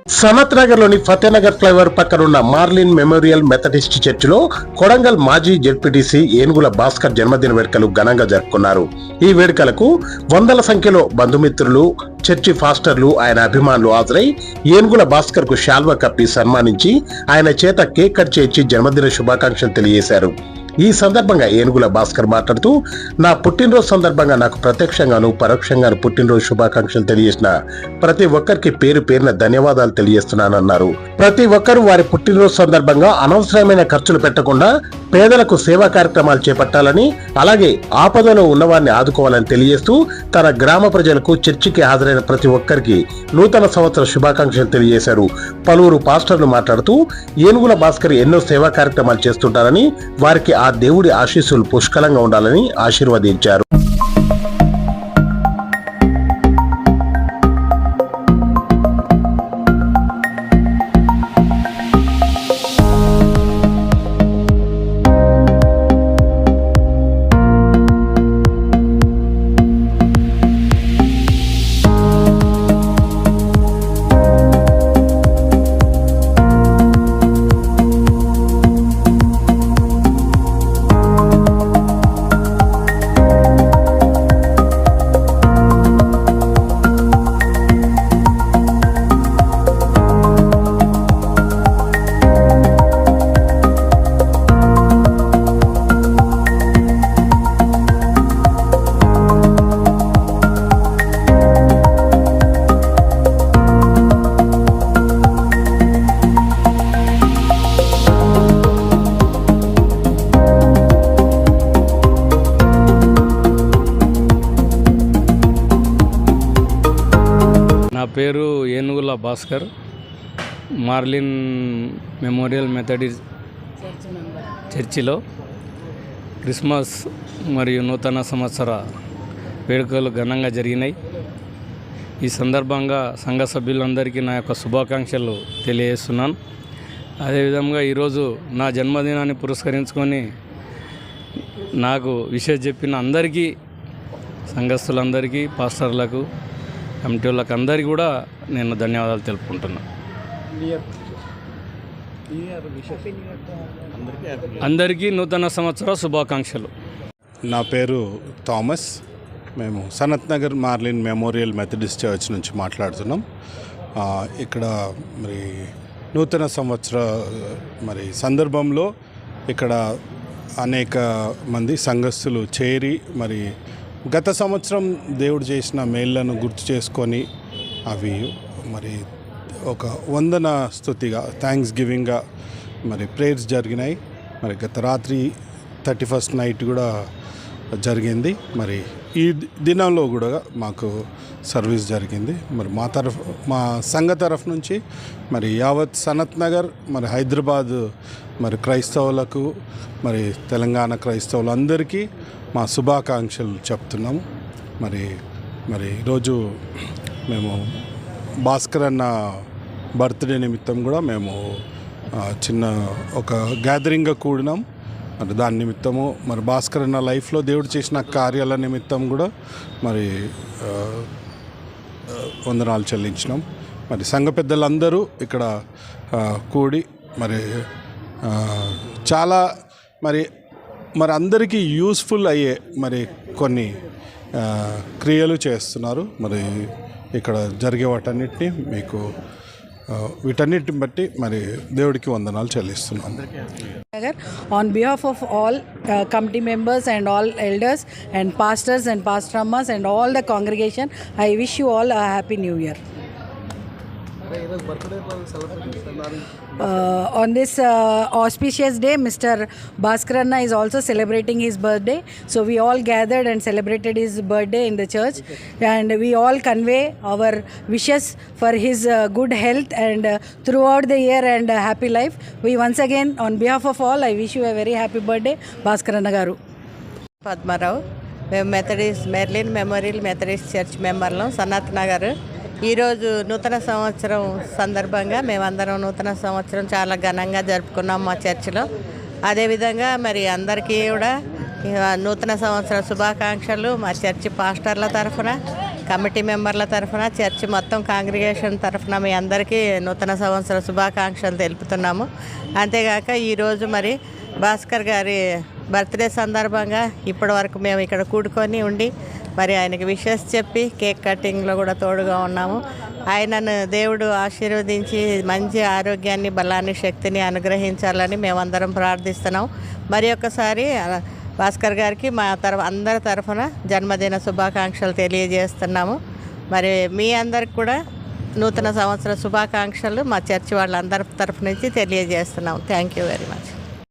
సనత్ నగర్ లోని ఫతేనగర్ ఫ్లైఓవర్ పక్కనున్న marlin memorial Methodist చర్చిలో కొడంగల్ మాజీ జెడ్పీటీసీ ఏనుగుల భాస్కర్ జన్మదిన వేడుకలు ఘనంగా జరుపుకున్నారు. ఈ వేడుకలకు వందల సంఖ్యలో బంధుమిత్రులు, చర్చి ఫాస్టర్లు, ఆయన అభిమానులు హాజరై ఏనుగుల భాస్కర్ కు శాల్వా కప్పి సన్మానించి ఆయన చేత కేక్ కట్ చేయించి జన్మదిన శుభాకాంక్షలు తెలియజేశారు. ఈ సందర్భంగా ఏనుగుల భాస్కర్ మాట్లాడుతూ, నా పుట్టినరోజు సందర్భంగా నాకు ప్రత్యక్షంగాను పరోక్షంగాను పుట్టినరోజు శుభాకాంక్షలు తెలియజేసిన ప్రతి ఒక్కరికి పేరు పేరున ధన్యవాదాలు తెలియజేస్తున్నానన్నారు. ప్రతి ఒక్కరూ వారి పుట్టినరోజు సందర్భంగా అనవసరమైన ఖర్చులు పెట్టకుండా పేదలకు సేవా కార్యక్రమాలు చేపట్టాలని, అలాగే ఆపదలో ఉన్నవారిని ఆదుకోవాలని తెలియజేస్తూ తన గ్రామ ప్రజలకు చర్చికి హాజరైన ప్రతి ఒక్కరికి నూతన సంవత్సర శుభాకాంక్షలు తెలియజేశారు. పలువురు పాస్టర్లు మాట్లాడుతూ ఏనుగుల భాస్కర్ ఎన్నో సేవా కార్యక్రమాలు చేస్తుంటారని, వారికి ఆ దేవుడి ఆశీస్సులు పుష్కలంగా ఉండాలని ఆశీర్వదించారు. నా పేరు ఏనుగుల భాస్కర్, మార్లిన్ మెమోరియల్ మెథడిస్ట్ చర్చిలో క్రిస్మస్ మరియు నూతన సంవత్సర వేడుకలు ఘనంగా జరిగినాయి. ఈ సందర్భంగా సంఘ సభ్యులందరికీ నా యొక్క శుభాకాంక్షలు తెలియజేస్తున్నాను. అదేవిధంగా ఈరోజు నా జన్మదినాన్ని పురస్కరించుకొని నాకు విషయం చెప్పిన అందరికీ, సంఘస్థులందరికీ, పాస్టర్లకు, కమిటీ వాళ్ళకి అందరికీ కూడా నేను ధన్యవాదాలు తెలుపుకుంటున్నాను. అందరికీ నూతన సంవత్సర శుభాకాంక్షలు. నా పేరు థామస్. మేము Sanath Nagar marlin memorial Methodist church నుంచి మాట్లాడుతున్నాం. ఇక్కడ మరి నూతన సంవత్సర సందర్భంలో ఇక్కడ అనేక మంది సంఘస్థులు చేరి మరి గత సంవత్సరం దేవుడు చేసిన మేళ్లను గుర్తు చేసుకొని అవి మరి ఒక వందన స్తుతిగా, థ్యాంక్స్ గివింగ్గా మరి ప్రేయర్స్ జరిగినాయి. మరి గత రాత్రి 31st నైట్ కూడా జరిగింది. మరి ఈ దినంలో కూడా మాకు సర్వీస్ జరిగింది. మరి మా సంఘ తరఫు నుంచి మరి యావత్ సనత్ నగర్, మరి హైదరాబాద్ మరి క్రైస్తవులకు, మరి తెలంగాణ క్రైస్తవులందరికీ మా శుభాకాంక్షలు చెప్తున్నాము. మరి ఈరోజు మేము భాస్కర్ అన్న బర్త్డే నిమిత్తం కూడా మేము చిన్న ఒక గ్యాదరింగ్గా కూడినాం. మరి దాని నిమిత్తము మరి భాస్కర్ అన్న లైఫ్లో దేవుడు చేసిన కార్యాల నిమిత్తం కూడా మరి వందనాలు చెల్లించినాం. మరి సంఘ పెద్దలందరూ ఇక్కడ కూడి మరి చాలా మరి అందరికీ యూస్ఫుల్ అయ్యే మరి కొన్ని క్రియలు చేస్తున్నారు. మరి ఇక్కడ జరిగే వాటన్నిటిని మీకు వీటన్నిటిని బట్టి మరి దేవుడికి వందనాలు చెల్లిస్తున్నాం. On behalf of all committee members and all elders and pastors and pastorammas and all the congregation, I wish you all a happy new year. On this auspicious day, Mr. Bhaskaranna is also celebrating his birthday. So we all gathered and celebrated his birthday in the church, and we all convey our wishes for his good health and throughout the year and happy life. We once again, on behalf of all, I wish you a very happy birthday, Bhaskaranna garu. Padmarao, Methodist Merlin Memorial Methodist Church memberలం Sanath Nagar. ఈరోజు నూతన సంవత్సరం సందర్భంగా మేమందరం నూతన సంవత్సరం చాలా ఘనంగా జరుపుకున్నాం మా చర్చిలో. అదేవిధంగా మరి అందరికీ కూడా నూతన సంవత్సర శుభాకాంక్షలు మా చర్చి పాస్టర్ల తరఫున కమిటీ మెంబర్ల తరఫున చర్చి మొత్తం కాంగ్రిగేషన్ తరఫున మీ అందరికీ నూతన సంవత్సర శుభాకాంక్షలు తెలుపుతున్నాము. అంతేగాక ఈరోజు మరి భాస్కర్ గారి బర్త్డే సందర్భంగా ఇప్పటి వరకు మేము ఇక్కడ కూడుకొని ఉండి మరి ఆయనకి విషెస్ చెప్పి కేక్ కటింగ్లో కూడా తోడుగా ఉన్నాము. ఆయనను దేవుడు ఆశీర్వదించి మంచి ఆరోగ్యాన్ని, బలాన్ని, శక్తిని అనుగ్రహించాలని మేమందరం ప్రార్థిస్తున్నాం. మరి ఒక్కసారి భాస్కర్ గారికి మా అందరి తరఫున జన్మదిన శుభాకాంక్షలు తెలియజేస్తున్నాము. మరి మీ అందరికి కూడా నూతన సంవత్సర శుభాకాంక్షలు మా చర్చి వాళ్ళందరి తరఫు నుంచి తెలియజేస్తున్నాం. Thank you very much.